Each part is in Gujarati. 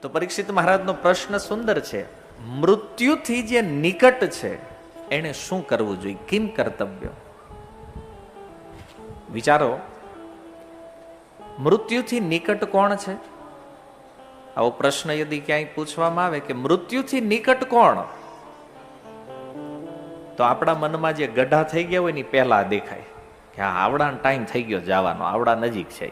તો પરીક્ષિત મહારાજનો પ્રશ્ન સુંદર છે. મૃત્યુથી જે નિકટ છે એને શું કરવું જોઈએ, કિમ કર્તવ્ય? વિચારો, મૃત્યુથી નિકટ કોણ છે? આવો પ્રશ્ન યદિ ક્યાંય પૂછવામાં આવે કે મૃત્યુથી નિકટ કોણ, તો આપણા મનમાં જે ગઢા થઈ ગયા હોય ને પહેલા દેખાય કે હા, આવડાનો ટાઈમ થઈ ગયો જવાનો, આવડા નજીક છે.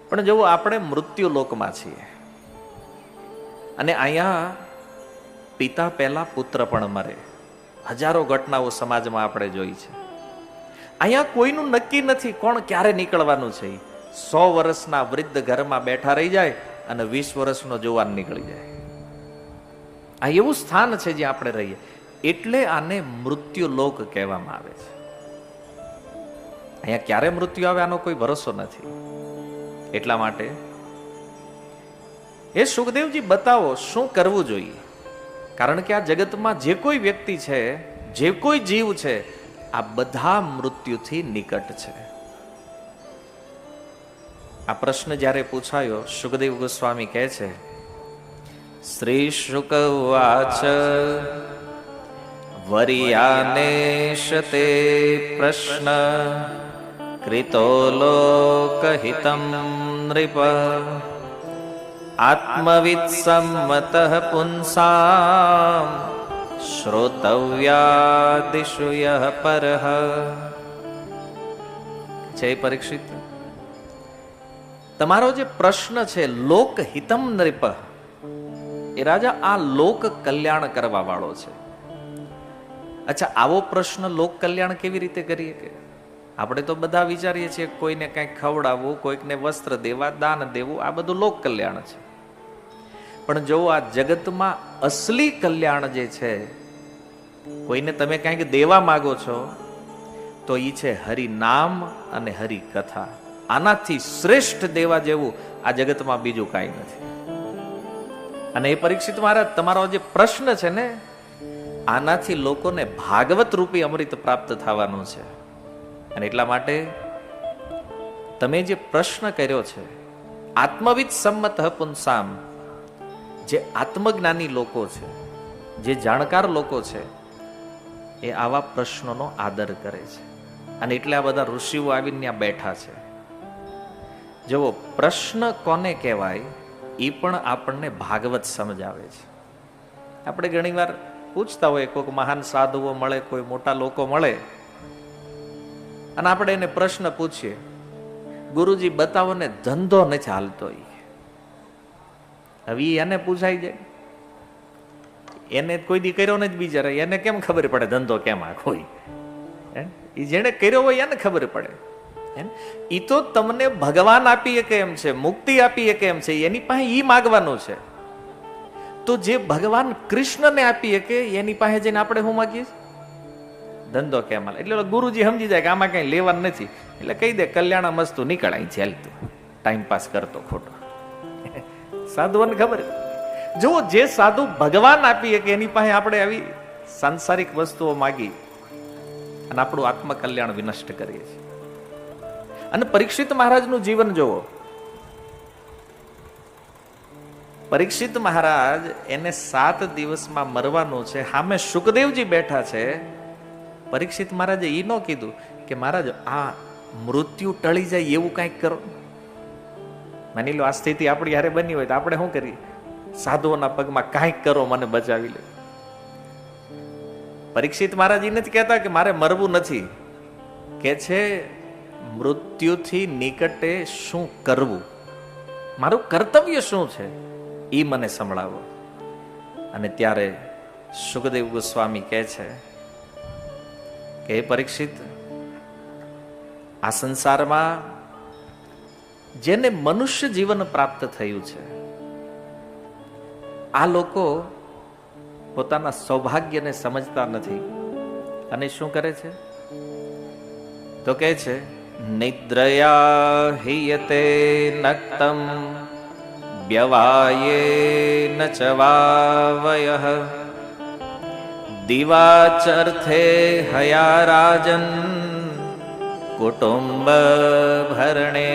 પણ જો આપણે મૃત્યુ લોકમાં છીએ અને અહીંયા પિતા પહેલા પુત્ર પણ મરે, હજારો ઘટનાઓ સમાજમાં આપણે જોઈ છે. અહીંયા કોઈનું નક્કી નથી કોણ ક્યારે નીકળવાનું છે. 100 વર્ષના વૃદ્ધ ઘરમાં બેઠા રહી જાય અને 20 વર્ષનો જુવાન નીકળી જાય. આ એવું સ્થાન છે જ્યાં આપણે રહીએ, એટલે આને મૃત્યુ લોક કહેવામાં આવે છે. અહીંયા ક્યારે મૃત્યુ આવે આનો કોઈ ભરોસો નથી. એટલા માટે એ સુખદેવજી બતાવો શું કરવું જોઈએ. કારણ કે આ જગતમાં જે કોઈ વ્યક્તિ છે, જે કોઈ જીવ છે, આ બધા મૃત્યુથી નિકટ છે. આ પ્રશ્ન જ્યારે પૂછાયો, સુખદેવ ગોસ્વામી કહે છે, શ્રી શુક ઉવાચ વર્યાનેશતે પ્રશ્ન કૃતો લોકહિતં નૃપ આત્મવિદ સંમતઃ પુંસામ શ્રોતવ્યાદિષુ યઃ પરઃ. જય પરીક્ષિત, તમારો જે પ્રશ્ન છે લોકહિતમ નૃપ, એ રાજા આ લોક કલ્યાણ કરવા વાળો છે. અચ્છા, આવો પ્રશ્ન લોક કલ્યાણ કેવી રીતે કરીએ? કે આપણે તો બધા વિચારીએ છીએ કોઈને કંઈક ખવડાવવું, કોઈકને વસ્ત્ર દેવા, દાન દેવું, આ બધું લોક કલ્યાણ છે. પણ જો આ જગતમાં અસલી કલ્યાણ જે છે, કોઈને તમે કંઈક દેવા માંગો છો તો એ છે હરિનામ અને હરિકથા. આનાથી શ્રેષ્ઠ દેવા જેવું આ જગતમાં બીજું કાંઈ નથી. અને એ પરીક્ષિત મહારાજ, તમારો જે પ્રશ્ન છે ને, આનાથી લોકોને ભાગવત રૂપી અમૃત પ્રાપ્ત થવાનું છે. અને એટલા માટે તમે જે પ્રશ્ન કર્યો છે, આત્મવિદ સંમત પુંસામ, જે આત્મજ્ઞાની લોકો છે, જે જાણકાર લોકો છે, એ આવા પ્રશ્નોનો આદર કરે છે. અને એટલે આ બધા ઋષિઓ આવીને ત્યાં બેઠા છે. જુઓ, પ્રશ્ન કોને કહેવાય એ પણ આપણને ભાગવત સમજાવે છે. આપણે ઘણીવાર પૂછતા હોય, કોઈક મહાન સાધુઓ મળે, કોઈ મોટા લોકો મળે, અને આપણે એને પ્રશ્ન પૂછીએ, ગુરુજી બતાવો ને, ધંધો નથી હાલતો. હવે એને પૂછાઈ જાય, એને કોઈ દી કર્યો નથી બિચારા, એને કેમ ખબર પડે ધંધો કેમ આ કોઈ? એ જેને કર્યો હોય એને ખબર પડે. ઈ તો તમને ભગવાન આપી શકે એમ છે, મુક્તિ આપી શકે એમ છે, એની પાસે ઈ માગવાનું છે. તો જે ભગવાન કૃષ્ણને આપી શકે એની પાસે જઈને આપણે શું માગીએ? ધંધો કેમ હાલે? એટલે ગુરુજી સમજી જાય કે આમાં કઈ લેવાનું નથી, એટલે કહી દે કલ્યાણ મસ્તું નીકળાય છે, હાલતું ટાઈમ પાસ કરતો ખોટો. સાધુઓને ખબર, જો જે સાધુ ભગવાન આપી શકે એની પાસે આપણે આવી સાંસારિક વસ્તુઓ માગી અને આપણું આત્મકલ્યાણ વિનષ્ટ કરીએ છીએ. અને પરીક્ષિત મહારાજનું જીવન જોવો. પરીક્ષિત મહારાજ, એને 7 દિવસમાં મરવાનું છે, સામે સુખદેવજી બેઠા છે. પરીક્ષિત મહારાજે એ ન કીધું કે મહારાજ આ મૃત્યુ ટળી જાય એવું કંઈક કરો. માની લો આ સ્થિતિ આપણી હારે બની હોય તો આપણે શું કરીએ? સાધુઓના પગમાં કાંઈક કરો, મને બચાવી લે. પરીક્ષિત મહારાજ એ નથી કહેતા કે મારે મરવું નથી, કે છે મૃત્યુથી નિકટે શું કરવું, મારું કર્તવ્ય શું છે એ મને સંભળાવો. અને ત્યારે સુખદેવ ગોસ્વામી કહે છે કે હે પરીક્ષિત, આ સંસારમાં જેને મનુષ્ય જીવન પ્રાપ્ત થયું છે, આ લોકો પોતાના સૌભાગ્યને સમજતા નથી અને શું કરે છે? તો કહે છે, નિદ્રયા હિયતે નક્તમ વ્યવાયે ન ચવાવયઃ દિવાચર્થે હયા રાજન કુટુંબ ભરણે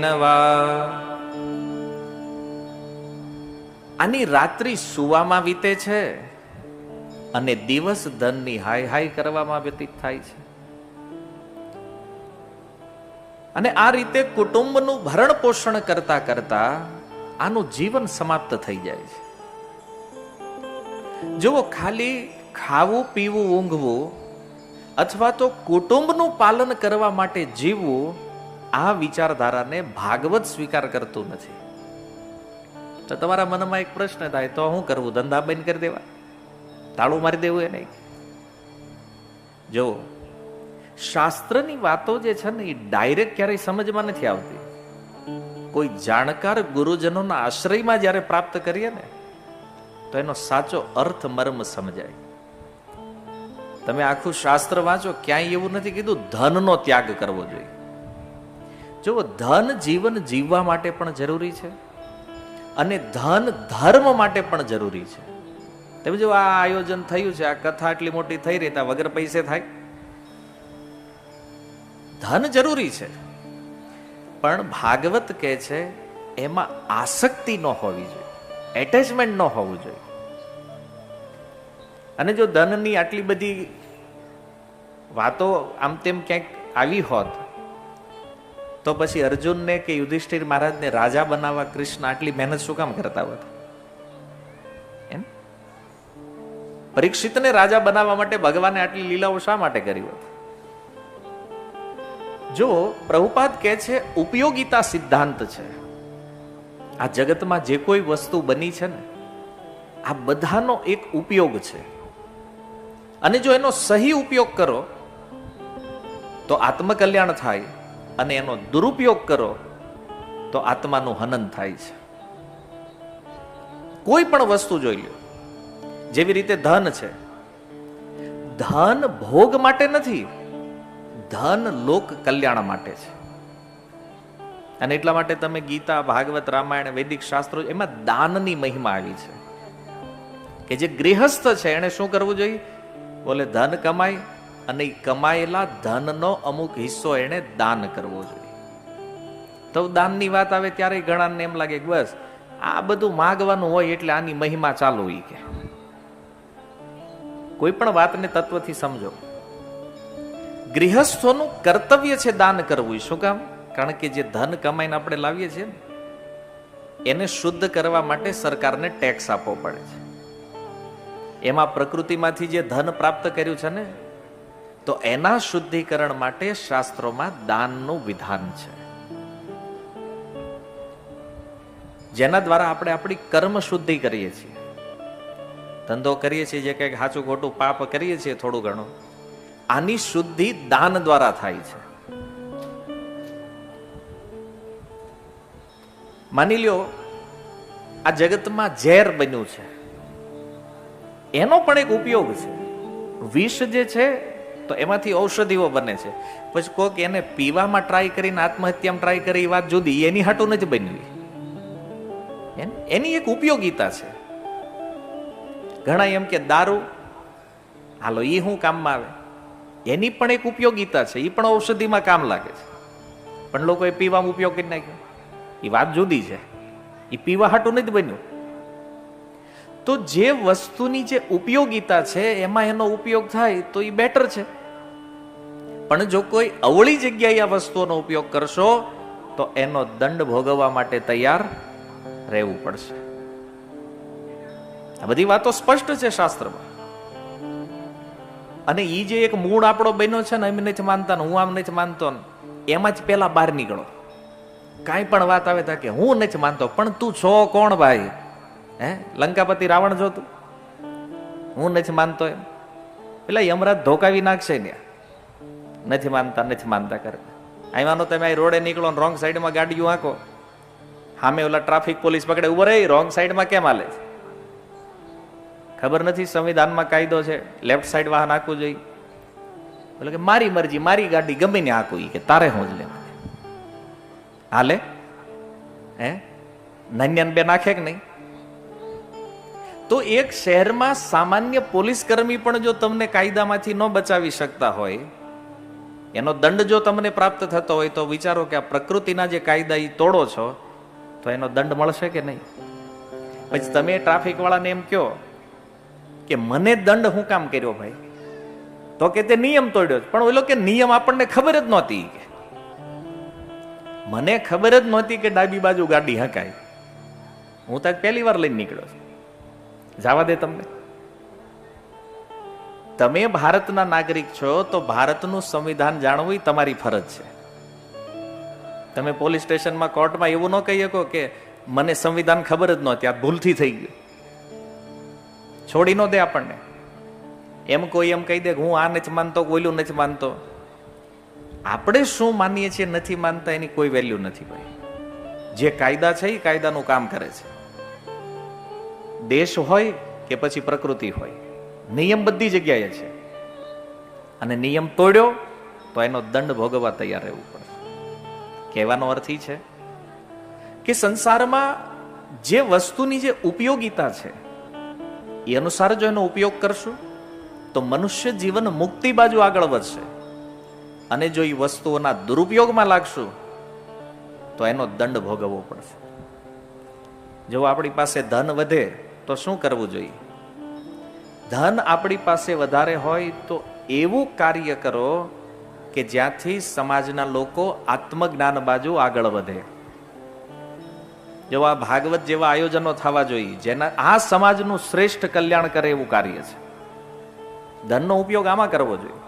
નવા. આની રાત્રિ સુવામાં વીતે છે અને દિવસ ધનની હાય હાય કરવામાં વ્યતીત થાય છે. અને આ રીતે કુટુંબનું ભરણ પોષણ કરતા કરતા આનું જીવન સમાપ્ત થઈ જાય છે. જો ખાલી ખાવું પીવું ઊંઘવું અથવા તો કુટુંબનું પાલન કરવા માટે જીવવું, આ વિચારધારાને ભાગવત સ્વીકાર કરતું નથી. તો તમારા મનમાં એક પ્રશ્ન થાય, તો શું કરવું? ધંધા બંધ કરી દેવા, તાળું મારી દેવું? એ નહીં. જો શાસ્ત્રની વાતો જે છે ને, એ ડાયરેક્ટ ક્યારેય સમજમાં નથી આવતી. કોઈ જાણકાર ગુરુજનોના આશ્રયમાં જ્યારે પ્રાપ્ત કરીએ ને, તો એનો સાચો અર્થ મર્મ સમજાય. તમે આખું શાસ્ત્ર વાંચો, ક્યાંય એવું નથી કીધું ધનનો ત્યાગ કરવો જોઈએ. જો ધન જીવન જીવવા માટે પણ જરૂરી છે અને ધન ધર્મ માટે પણ જરૂરી છે. તમે જો આ આયોજન થયું છે, આ કથા આટલી મોટી થઈ રહી, ત્યાં વગર પૈસે થાય? ધન જરૂરી છે, પણ ભાગવત કહે છે એમાં આસક્તિ ન હોવી જોઈએ, એટેચમેન્ટ ન હોવું જોઈએ. અને જો ધનની આટલી બધી વાતો આમ તેમ ક્યાંક આવી હોત, તો પછી અર્જુનને કે યુધિષ્ઠિર મહારાજને રાજા બનાવવા કૃષ્ણ આટલી મહેનત શું કામ કરતા હોત? એમ પરીક્ષિતને રાજા બનાવવા માટે ભગવાને આટલી લીલાઓ શા માટે કરી હોત? જો પ્રભુપાદ કહે છે ઉપયોગિતા સિદ્ધાંત છે. આ જગતમાં જે કોઈ વસ્તુ બની છે ને, આ બધાનો એક ઉપયોગ છે. અને જો એનો સહી ઉપયોગ કરો તો આત્મકલ્યાણ થાય, અને એનો દુરુપયોગ કરો તો આત્માનું હનન થાય છે. કોઈ પણ વસ્તુ જોઈ લો, જેવી રીતે ધન છે, ધન ભોગ માટે નથી, ધન લોક કલ્યાણ માટે છે. અને એટલા માટે તમે ગીતા, ભાગવત, રામાયણ, વૈદિક શાસ્ત્રો, એમાં દાનની મહિમા આવી છે કે જે ગૃહસ્થ છે એને શું કરવું જોઈએ? બોલે ધન કમાય અને કમાયેલા ધનનો અમુક હિસ્સો એને દાન કરવો જોઈએ. તો દાનની વાત આવે ત્યારે ઘણાને એમ લાગે કે બસ આ બધું માગવાનું હોય એટલે આની મહિમા ચાલુ. કે કોઈ પણ વાતને તત્વથી સમજો. ગૃહસ્થોનું કર્તવ્ય છે દાન કરવું. શું કામ? કારણ કે જે ધન કમાઈને આપણે લાવીએ છીએ એને શુદ્ધ કરવા માટે સરકારને ટેક્સ આપવો પડે છે. એમાં પ્રકૃતિમાંથી જે ધન પ્રાપ્ત કર્યું છે ને, તો એના શુદ્ધિકરણ માટે શાસ્ત્રોમાં દાનનું વિધાન છે, જેના દ્વારા આપણે આપણી કર્મ શુદ્ધિ કરીએ છીએ. ધંધો કરીએ છીએ, જે કંઈક સાચું ખોટું પાપ કરીએ છીએ થોડું ઘણું, આની શુદ્ધિ દાન દ્વારા થાય છે. માની લ્યો આ જગતમાં ઝેર બન્યું છે, એનો પણ એક ઉપયોગ છે. વિષ જે છે તો એમાંથી ઔષધિઓ બને છે. પછી કોઈક એને પીવામાં ટ્રાય કરીને આત્મહત્યામાં ટ્રાય કરી, એ વાત જુદી, એની હાટું નથી બન્યું. એની એક ઉપયોગિતા છે. ઘણા એમ કે દારૂ, હાલો એ શું કામમાં આવે? એની પણ એક ઉપયોગિતા છે, એ પણ ઔષધિમાં કામ લાગે છે. પણ લોકોએ પીવામાં ઉપયોગ કરી નાખ્યો, એ વાત જુદી છે. એ પીવા હાટું નથી બન્યું. તો જે વસ્તુની જે ઉપયોગિતા છે એમાં એનો ઉપયોગ થાય તો એ બેટર છે. પણ જો કોઈ અવળી જગ્યાએ આ વસ્તુઓનો ઉપયોગ કરશો તો એનો દંડ ભોગવવા માટે તૈયાર રહેવું પડશે. આ બધી વાતો સ્પષ્ટ છે શાસ્ત્રમાં. અને એ જે એક મૂળ આપણો બન્યો છે ને, એમ નથી માનતા, હું આમ નથી માનતો, એમાં જ પેલા બહાર નીકળો. કાંઈ પણ વાત આવે તો કે હું નથી માનતો, પણ તું છો કોણ ભાઈ? લંકાપતિ રાવણ જોતું, હું નથી માનતો એમ. પેલા યમરાજ ધોકાવી નાખશે ને, નથી માનતા નથી માનતા કરે. અહીંયાનો તમે રોડે નીકળો, રોંગ સાઈડમાં ગાડીઓ હાંકો, સામે ઓલા ટ્રાફિક પોલીસ પકડે, ઉભો રહી, રોંગ સાઈડમાં કેમ હાલે છે? ખબર નથી સંવિધાનમાં કાયદો છે લેફ્ટ સાઈડ વાહન હાંકવું જોઈએ. બોલે કે મારી મરજી, મારી ગાડી ગમે ને હાંકવું, કે તારે હું જ લે હાલે? નાન્યાન બે નાખે કે નહીં? તો એક શહેરમાં સામાન્ય પોલીસ કર્મી પણ જો તમને કાયદામાંથી ન બચાવી શકતા હોય, એનો દંડ જો તમને પ્રાપ્ત થતો હોય, તો વિચારો કે આ પ્રકૃતિના જે કાયદા એ તોડો છો તો એનો દંડ મળશે કે નહીં? પછી તમે ટ્રાફિક વાળાને એમ કહો કે મને દંડ હું કામ કર્યો ભાઈ, તો કે તે નિયમ તોડ્યો. પણ ઓલો કે નિયમ આપણને ખબર જ નહોતી, કે મને ખબર જ નહોતી કે ડાબી બાજુ ગાડી હકાય. હું તો પહેલી વાર લઈને નીકળ્યો છું. જવા દે તમને. તમે ભારતના નાગરિક છો તો ભારતનું સંવિધાન જાણવું એ તમારી ફરજ છે. તમે પોલીસ સ્ટેશનમાં, કોર્ટમાં એવું ન કહી શકો કે મને સંવિધાન ખબર જ નહોતી, આ ભૂલથી થઈ ગયું. છોડી ન દે આપણને. એમ કોઈ એમ કહી દે કે હું આ નથી માનતો, ઓલું નથી માનતો. આપણે શું માનીએ છીએ નથી માનતા એની કોઈ વેલ્યુ નથી ભાઈ. જે કાયદા છે એ કાયદાનું કામ કરે છે. દેશ હોય કે પછી પ્રકૃતિ હોય, નિયમ બધી જગ્યાએ છે. અને નિયમ તોડ્યો તો એનો દંડ ભોગવવા તૈયાર રહેવું પડે. કહેવાનો અર્થ એ છે કે સંસારમાં જે વસ્તુની જે ઉપયોગિતા છે એ અનુસાર જો એનો ઉપયોગ કરશું તો મનુષ્ય જીવન મુક્તિ બાજુ આગળ વધશે. અને જો એ વસ્તુઓના દુરુપયોગમાં લાગશું તો એનો દંડ ભોગવવો પડશે. જો આપણી પાસે ધન વધે તો શું કરવું જોઈએ? ધન આપણી પાસે વધારે હોય તો એવું કાર્ય કરો કે જ્યાંથી સમાજના લોકો આત્મજ્ઞાન બાજુ આગળ વધે. જો આ ભાગવત જેવા આયોજનો થવા જોઈએ જેના આ સમાજનું શ્રેષ્ઠ કલ્યાણ કરે એવું કાર્ય છે. ધનનો ઉપયોગ આમાં કરવો જોઈએ.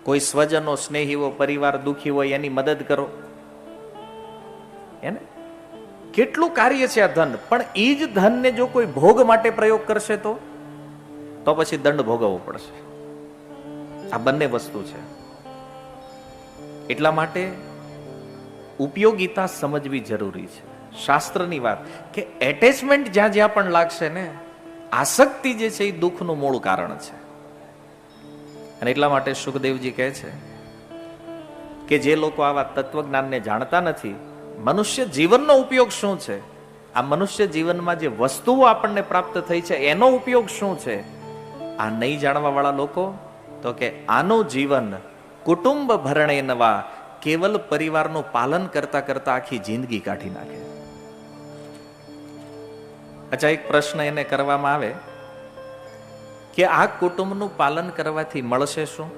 કોઈ સ્વજનો, સ્નેહીઓ, પરિવાર દુખી હોય એની મદદ કરો. એને કેટલું કાર્ય છે આ ધન. પણ એ જ ધનને જો કોઈ ભોગ માટે પ્રયોગ કરશે તો પછી દંડ ભોગવવો પડશે. આ બંને વસ્તુ છે. એટલા માટે ઉપયોગિતા સમજવી જરૂરી છે. શાસ્ત્રની વાત કે એટેચમેન્ટ જ્યાં જ્યાં પણ લાગશે ને, આસક્તિ જે છે એ દુઃખનું મૂળ કારણ છે. અને એટલા માટે સુખદેવજી કહે છે કે જે લોકો આવા તત્વજ્ઞાનને જાણતા નથી, મનુષ્ય જીવનનો ઉપયોગ શું છે, આ મનુષ્ય જીવનમાં જે વસ્તુઓ આપણને પ્રાપ્ત થઈ છે એનો ઉપયોગ શું છે, આ નહીં જાણવા વાળા લોકો તો કે આનું જીવન કુટુંબ ભરણે નવા, કેવલ પરિવારનું પાલન કરતા કરતા આખી જિંદગી કાઢી નાખે. અચ્છા, એક પ્રશ્ન એને કરવામાં આવે કે આ કુટુંબનું પાલન કરવાથી મળશે શું?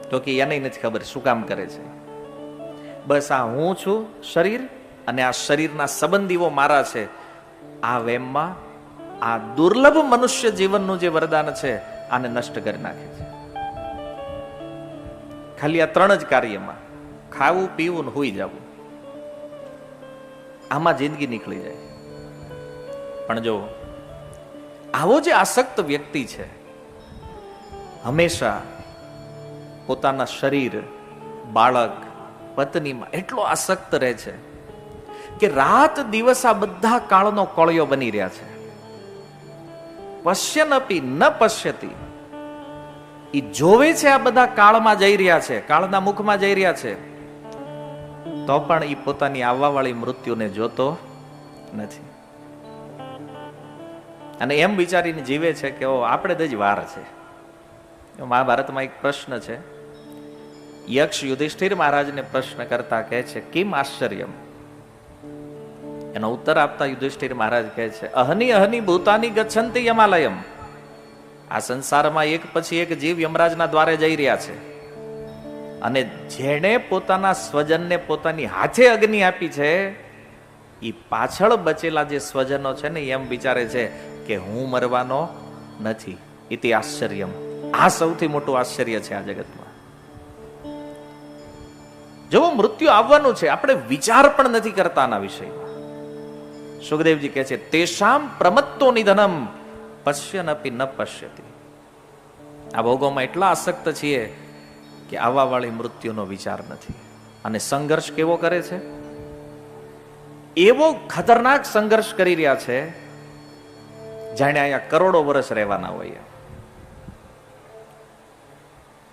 તો કે એને નથી ખબર શું કામ કરે છે. બસ આ હું છું શરીર અને આ શરીરના સંબંધીઓ મારા છે, આ વેમમાં આ દુર્લભ મનુષ્ય જીવનનું જે વરદાન છે આને નષ્ટ કરી નાખે છે. ખાલી આ ત્રણ જ કાર્યમાં, ખાવું, પીવું ને હુઈ જવું, આમાં જિંદગી નીકળી જાય. પણ જો આવો જે આસક્ત વ્યક્તિ છે હંમેશા પોતાના શરીર, બાળક, પત્નીમાં એટલો આસક્ત રહે છે કે રાત દિવસ આ બધા કાળનો કોળિયો બની રહ્યા છે. પશ્યનપી ન પશ્યતી, એ જોવે છે આ બધા કાળમાં જઈ રહ્યા છે, કાળના મુખમાં જઈ રહ્યા છે, તો પણ એ પોતાની આવવા વાળી મૃત્યુને જોતો નથી. અને એમ વિચારીને જીવે છે કે આપણે જ વાર છે. મહાભારતમાં એક પ્રશ્ન છે, યક્ષ યુધિષ્ઠિર મહારાજને પ્રશ્ન કરતા કહે છે કિમ આશ્ચર્યમ. એનો ઉત્તર આપતા યુધિષ્ઠિર મહારાજ કહે છે અહની અહની ભૂતાની ગચ્છન્તિ યમાલયમ. આ સંસારમાં એક પછી એક જીવ યમરાજના દ્વારે જઈ રહ્યા છે, અને જેણે પોતાના સ્વજનને પોતાની હાથે અગ્નિ આપી છે એ પાછળ બચેલા જે સ્વજનો છે ને એમ વિચારે છે કે હું મરવાનો નથી. ઇતિ આશ્ચર્યમ. આ સૌથી મોટું આશ્ચર્ય છે આ જગતમાં. જો મૃત્યુ આવવાનું છે, આપણે વિચાર પણ નથી કરતા આના વિષયમાં. સુખદેવજી કહે છે તેષામ પ્રમત્તો નિધનમ પશ્યનપી ન પશ્યતિ. આ ભોગોમાં એટલા આસક્ત છીએ કે આવવા વાળી મૃત્યુનો વિચાર નથી. અને સંઘર્ષ કેવો કરે છે? એવો ખતરનાક સંઘર્ષ કરી રહ્યા છે જાણે અહીંયા કરોડો વર્ષ રહેવાના હોય.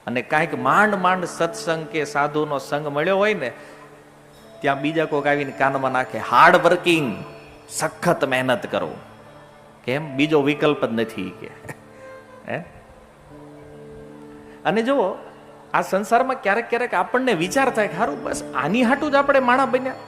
અને કાંઈક માંડ માંડ સત્સંગ કે સાધુનો સંગ મળ્યો હોય ને, ત્યાં બીજા કોઈક આવીને કાનમાં નાખે હાર્ડ વર્કિંગ, સખત મહેનત કરો. કેમ? બીજો વિકલ્પ જ નથી કે. અને જુઓ, આ સંસારમાં ક્યારેક ક્યારેક આપણને વિચાર થાય કે હારું બસ આની હાટું જ આપણે માણા બન્યા.